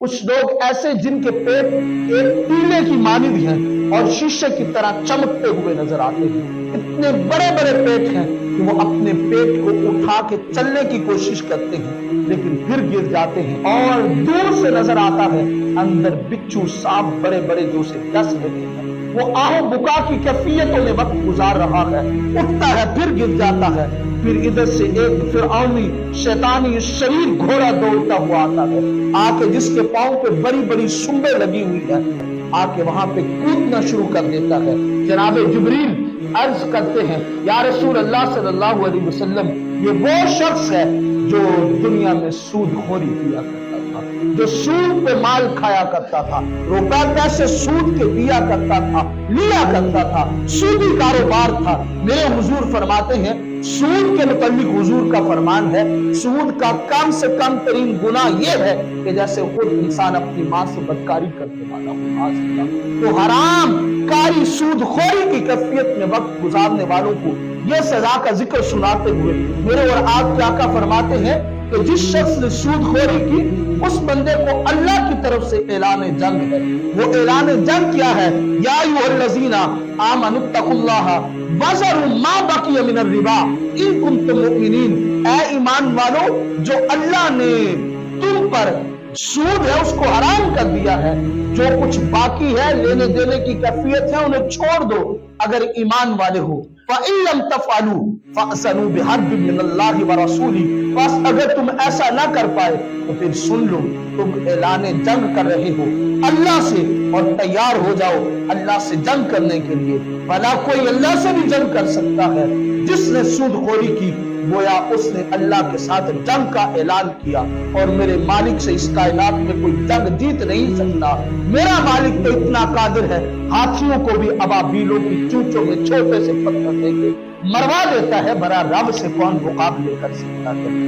कुछ लोग ऐसे जिनके पेट एक टीले की मानिंद हैं और शीशे की तरह चमकते हुए नजर आते हैं। इतने बड़े बड़े पेट हैं कि वो अपने पेट को उठा के चलने की कोशिश करते हैं लेकिन फिर गिर जाते हैं, और दूर से नजर आता है अंदर बिच्छू सांप बड़े बड़े जो से डस लेते हैं। वो आहो बुका की कैफियतों में वक्त गुजार रहा है, उठता है फिर गिर जाता है, फिर इधर से एक फिरौनी शैतानी शरीर घोड़ा दौड़ता हुआ आता है, आके जिसके पांव पे बड़ी बड़ी सुंबे लगी हुई है आके वहां पे कूदना शुरू कर देता है। जनाब जिब्रील अर्ज करते हैं, या रसूल अल्लाह सल्लल्लाहु अलैहि वसल्लम, ये वो शख्स है जो दुनिया में सूदखोरी किया करता था, जो सूद पे माल खाया करता था, रुपए पैसे सूद के दिया करता था, लिया करता था, सूदी कारोबार था। मेरे हुजूर फरमाते हैं, सूद के मुताबिक हुजूर का फरमान है, सूद का कम से कम तरीन गुनाह यह है कि जैसे खुद इंसान अपनी माँ से बदकारी करने वाला हो। तो हराम कारी सूदखोरी की कैफियत में वक्त गुजारने वालों को यह सजा का जिक्र सुनाते हुए मेरे और आपके आका फरमाते हैं कि जिस शख्स ने सूदखोरी की उस बंदे को अल्लाह की तरफ से ऐलान जंग है। वो ऐलान जंग क्या है? या अय्युहल्लज़ीना आमनुत्तकुल्लाह वज़रू मा बकिया मिनर रिबा इन कुंतुम मुमिनीन। ऐ ईमान वालों, जो अल्लाह ने तुम पर सूद है उसको हराम कर दिया है, जो कुछ बाकी है लेने देने की कैफियत है उन्हें छोड़ दो अगर ईमान वाले हो। फ़इल्लम तफ़अलू फ़अज़नु बिहर्बिन मिनल्लाहि व रसूली। बस अगर तुम ऐसा ना कर पाए तो फिर सुन लो, तुम ऐलाने जंग कर रहे हो अल्लाह से और तैयार हो जाओ अल्लाह से जंग करने के लिए। भला कोई अल्लाह से भी जंग कर सकता है? जिसने सूदखोरी की गोया उसने अल्लाह के साथ जंग का ऐलान किया, और मेरे मालिक से इस कायनात में कोई जंग जीत नहीं सकता। मेरा मालिक तो इतना कादिर है, हाथियों को भी अबाबीलों की चूचों में छोटे से पत्थर देके मरवा देता है, बड़ा रब से कौन मुकाबले कर सकता है।